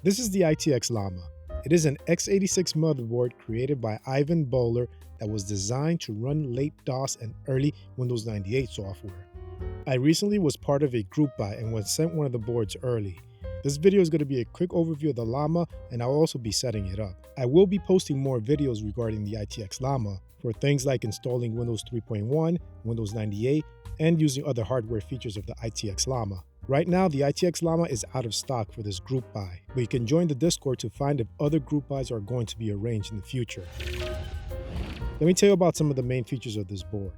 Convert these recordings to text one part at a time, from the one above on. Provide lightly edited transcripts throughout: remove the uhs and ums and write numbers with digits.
This is the ITX Llama. It is an x86 motherboard created by Ivan Bowler that was designed to run late DOS and early Windows 98 software. I recently was part of a group buy and was sent one of the boards early. This video is going to be a quick overview of the Llama, and I'll also be setting it up. I will be posting more videos regarding the ITX Llama for things like installing Windows 3.1, Windows 98, and using other hardware features of the ITX Llama. Right now, the ITX Llama is out of stock for this group buy, but you can join the Discord to find if other group buys are going to be arranged in the future. Let me tell you about some of the main features of this board.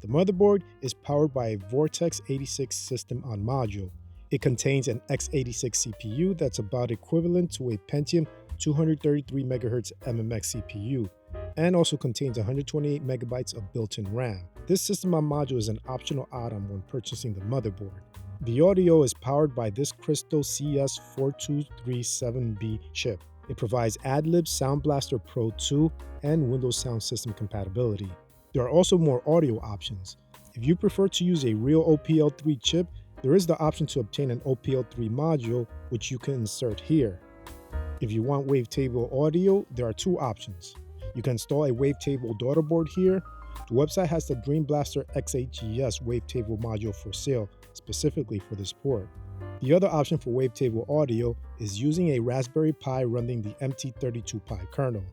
The motherboard is powered by a Vortex 86 system on module. It contains an x86 CPU that's about equivalent to a Pentium 233MHz MMX CPU, and also contains 128 megabytes of built-in RAM. This system on module is an optional add-on when purchasing the motherboard. The audio is powered by this Crystal CS4237B chip. It provides AdLib Sound Blaster Pro 2 and Windows Sound System compatibility. There are also more audio options. If you prefer to use a real OPL3 chip, there is the option to obtain an OPL3 module, which you can insert here. If you want wavetable audio, there are two options. You can install a wavetable daughterboard here. The website has the Dream Blaster XHES wavetable module for sale, specifically for this port. The other option for wavetable audio is using a Raspberry Pi running the MT32Pi kernel.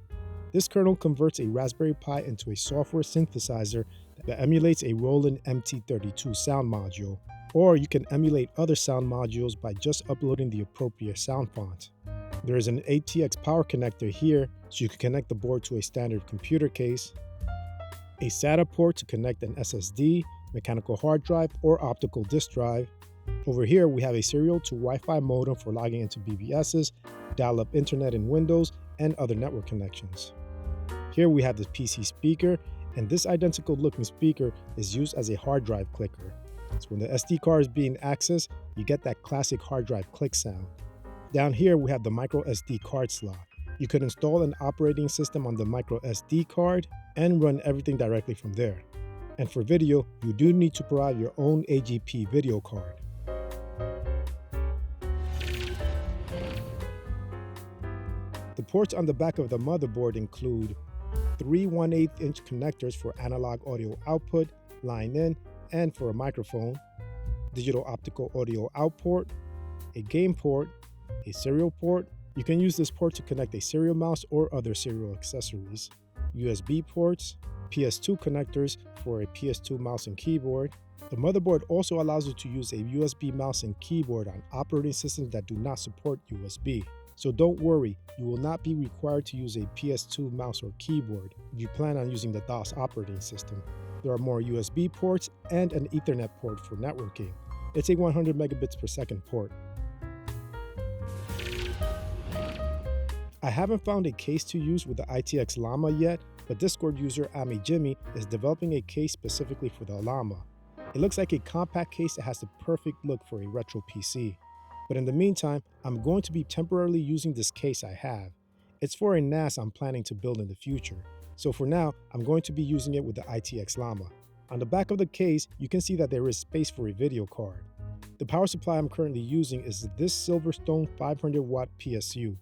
This kernel converts a Raspberry Pi into a software synthesizer that emulates a Roland MT32 sound module, or you can emulate other sound modules by just uploading the appropriate sound font. There is an ATX power connector here, so you can connect the board to a standard computer case, a SATA port to connect an SSD, mechanical hard drive, or optical disk drive. Over here, we have a serial to Wi-Fi modem for logging into BBSs, dial-up internet in Windows, and other network connections. Here we have the PC speaker, and this identical looking speaker is used as a hard drive clicker. So when the SD card is being accessed, you get that classic hard drive click sound. Down here, we have the micro SD card slot. You could install an operating system on the micro SD card and run everything directly from there. And for video, you do need to provide your own AGP video card. The ports on the back of the motherboard include 3 1/8-inch connectors for analog audio output, line in, and for a microphone, digital optical audio out port, a game port, a serial port. You can use this port to connect a serial mouse or other serial accessories, USB ports, PS2 connectors for a PS2 mouse and keyboard. The motherboard also allows you to use a USB mouse and keyboard on operating systems that do not support USB. So don't worry, you will not be required to use a PS2 mouse or keyboard if you plan on using the DOS operating system. There are more USB ports and an Ethernet port for networking. It's a 100 megabits per second port. I haven't found a case to use with the ITX Llama yet, but Discord user AmiJimmy is developing a case specifically for the Llama. It looks like a compact case that has the perfect look for a retro PC. But in the meantime, I'm going to be temporarily using this case I have. It's for a NAS I'm planning to build in the future. So for now, I'm going to be using it with the ITX Llama. On the back of the case, you can see that there is space for a video card. The power supply I'm currently using is this Silverstone 500-watt PSU.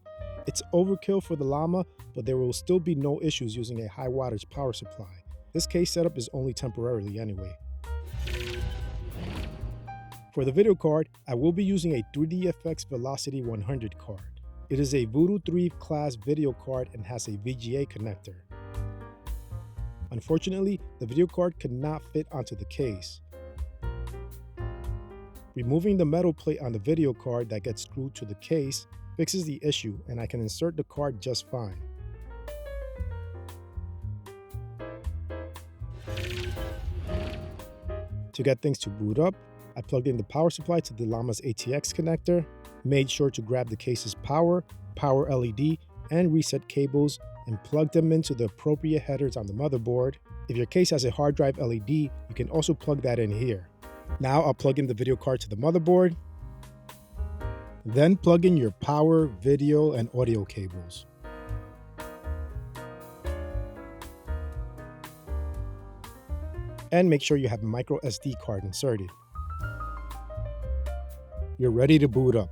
It's overkill for the Llama, but there will still be no issues using a high wattage power supply. This case setup is only temporarily anyway. For the video card, I will be using a 3DFX Velocity 100 card. It is a Voodoo 3 class video card and has a VGA connector. Unfortunately, the video card could not fit onto the case. Removing the metal plate on the video card that gets screwed to the case fixes the issue, and I can insert the card just fine. To get things to boot up, I plugged in the power supply to the Llama's ATX connector, made sure to grab the case's power LED, and reset cables, and plug them into the appropriate headers on the motherboard. If your case has a hard drive LED, you can also plug that in here. Now I'll plug in the video card to the motherboard, then plug in your power, video, and audio cables. And make sure you have a micro SD card inserted. You're ready to boot up.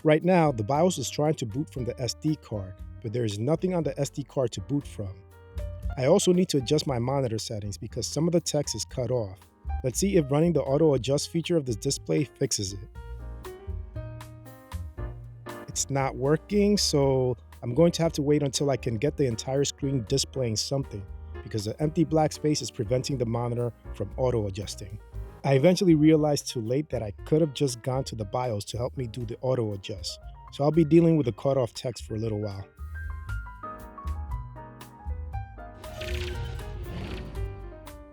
Right now, the BIOS is trying to boot from the SD card, but there is nothing on the SD card to boot from. I also need to adjust my monitor settings because some of the text is cut off. Let's see if running the auto adjust feature of this display fixes it. It's not working, so I'm going to have to wait until I can get the entire screen displaying something because the empty black space is preventing the monitor from auto adjusting. I eventually realized too late that I could have just gone to the BIOS to help me do the auto adjust, so I'll be dealing with the cut off text for a little while.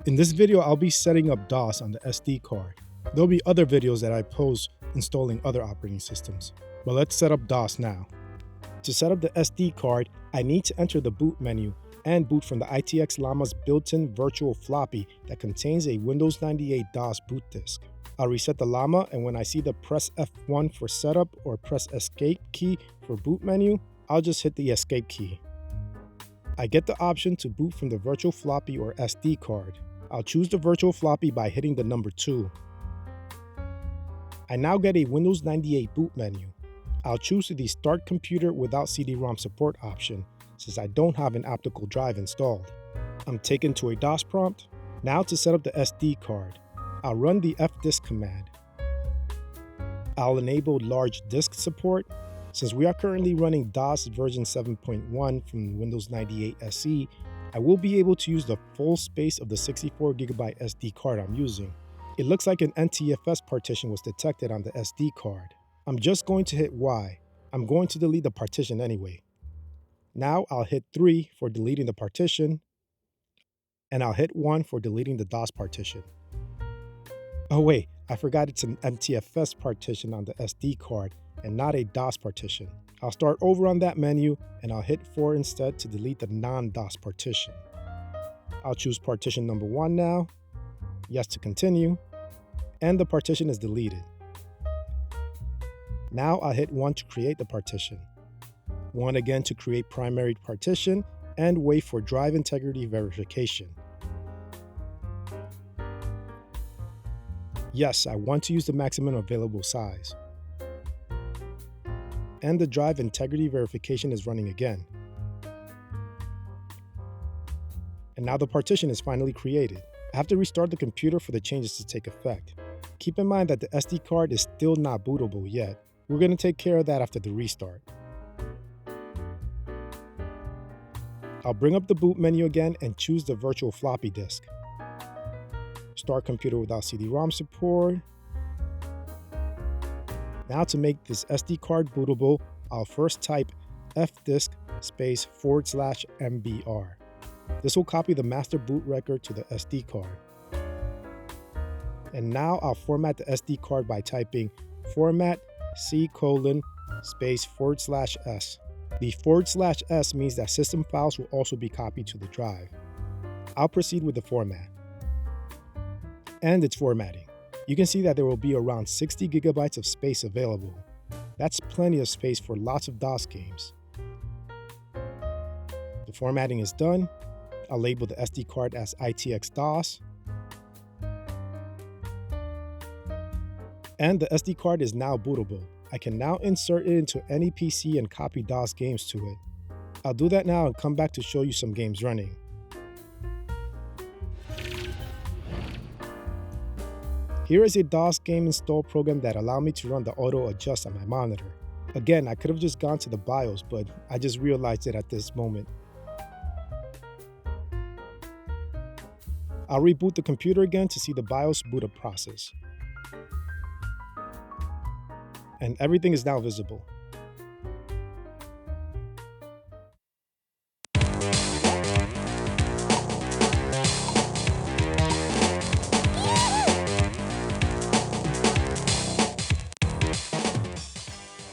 In this video, I'll be setting up DOS on the SD card. There'll be other videos that I post installing other operating systems, but let's set up DOS now. To set up the SD card, I need to enter the boot menu and boot from the ITX Llama's built-in virtual floppy that contains a Windows 98 DOS boot disk. I'll reset the Llama, and when I see the press F1 for setup or press escape key for boot menu, I'll just hit the escape key. I get the option to boot from the virtual floppy or SD card. I'll choose the virtual floppy by hitting the number 2. I now get a Windows 98 boot menu. I'll choose the Start Computer Without CD-ROM Support option since I don't have an optical drive installed. I'm taken to a DOS prompt. Now to set up the SD card, I'll run the fdisk command. I'll enable large disk support. Since we are currently running DOS version 7.1 from Windows 98 SE, I will be able to use the full space of the 64GB SD card I'm using. It looks like an NTFS partition was detected on the SD card. I'm just going to hit Y. I'm going to delete the partition anyway. Now I'll hit 3 for deleting the partition, and I'll hit 1 for deleting the DOS partition. Oh wait, I forgot it's an NTFS partition on the SD card and not a DOS partition. I'll start over on that menu and I'll hit 4 instead to delete the non-DOS partition. I'll choose partition number 1 now, yes to continue, and the partition is deleted. Now I'll hit 1 to create the partition, 1 again to create primary partition, and wait for drive integrity verification. Yes, I want to use the maximum available size. And the drive integrity verification is running again. And now the partition is finally created. I have to restart the computer for the changes to take effect. Keep in mind that the SD card is still not bootable yet. We're going to take care of that after the restart. I'll bring up the boot menu again and choose the virtual floppy disk. Start Computer Without CD-ROM Support. Now to make this SD card bootable, I'll first type fdisk space /mbr. This will copy the master boot record to the SD card. And now I'll format the SD card by typing format C:/ space /s. The /s means that system files will also be copied to the drive. I'll proceed with the format. And it's formatting. You can see that there will be around 60 GB of space available. That's plenty of space for lots of DOS games. The formatting is done. I'll label the SD card as ITX DOS. And the SD card is now bootable. I can now insert it into any PC and copy DOS games to it. I'll do that now and come back to show you some games running. Here is a DOS game install program that allows me to run the auto adjust on my monitor. Again, I could have just gone to the BIOS, but I just realized it at this moment. I'll reboot the computer again to see the BIOS boot up process. And everything is now visible.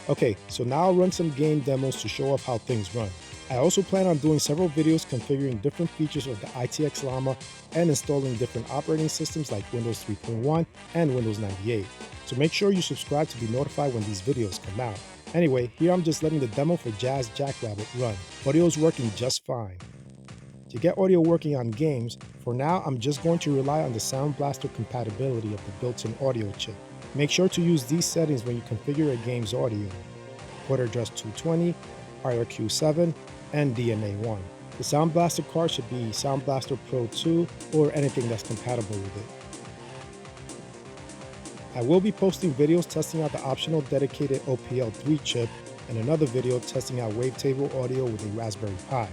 Okay, so now I'll run some game demos to show off how things run. I also plan on doing several videos configuring different features of the ITX Llama and installing different operating systems like Windows 3.1 and Windows 98. So make sure you subscribe to be notified when these videos come out. Anyway, here I'm just letting the demo for Jazz Jackrabbit run. Audio is working just fine. To get audio working on games, for now I'm just going to rely on the Sound Blaster compatibility of the built-in audio chip. Make sure to use these settings when you configure a game's audio. port address 220, IRQ7, and DNA1. The Sound Blaster card should be Sound Blaster Pro 2 or anything that's compatible with it. I will be posting videos testing out the optional dedicated OPL3 chip and another video testing out wavetable audio with a Raspberry Pi.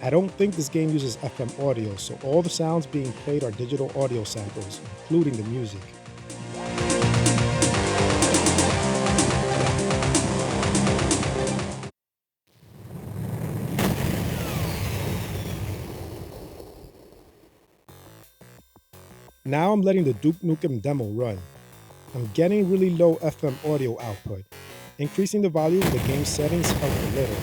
I don't think this game uses FM audio, so all the sounds being played are digital audio samples, including the music. Now I'm letting the Duke Nukem demo run. I'm getting really low FM audio output. Increasing the volume of the game settings helped a little.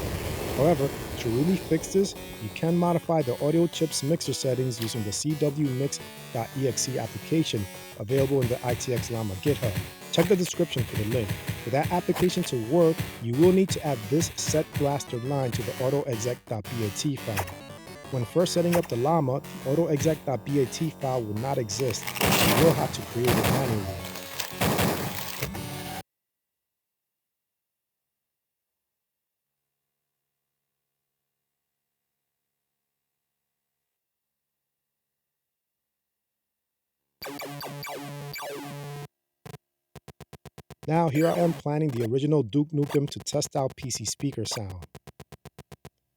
However, to really fix this, you can modify the audio chip's mixer settings using the cwmix.exe application available in the ITX Llama GitHub. Check the description for the link. For that application to work, you will need to add this set blaster line to the autoexec.bat file. When first setting up the Llama, the autoexec.bat file will not exist, and you will have to create it manually. Now here I am planning the original Duke Nukem to test out PC speaker sound.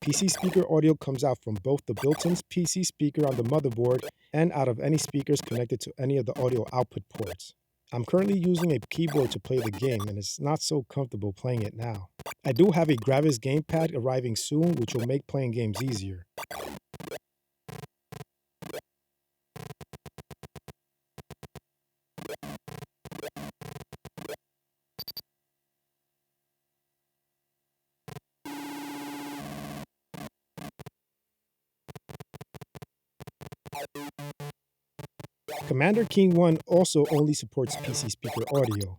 PC speaker audio comes out from both the built-in PC speaker on the motherboard and out of any speakers connected to any of the audio output ports. I'm currently using a keyboard to play the game and it's not so comfortable playing it now. I do have a Gravis gamepad arriving soon which will make playing games easier. Commander King 1 also only supports PC speaker audio.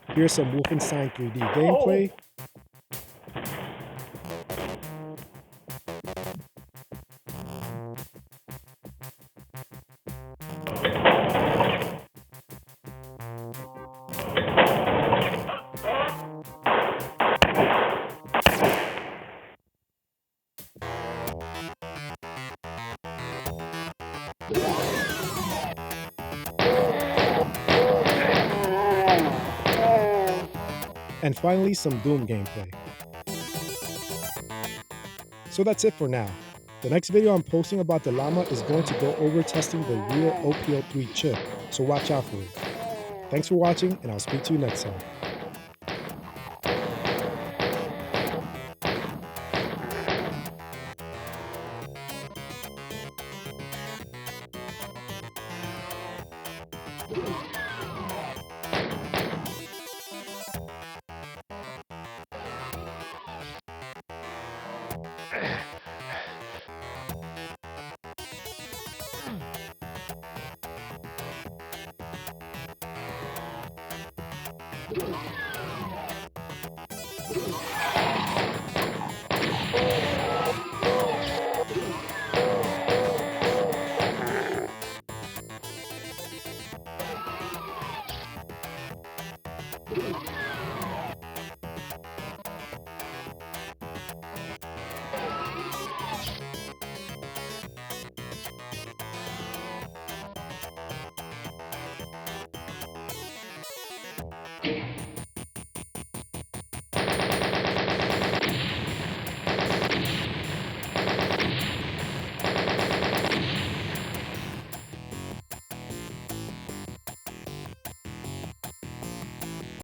Here's some Wolfenstein 3D gameplay. And finally, some Doom gameplay. So that's it for now. The next video I'm posting about the Llama is going to go over testing the real OPL3 chip, so watch out for it. Thanks for watching, and I'll speak to you next time. You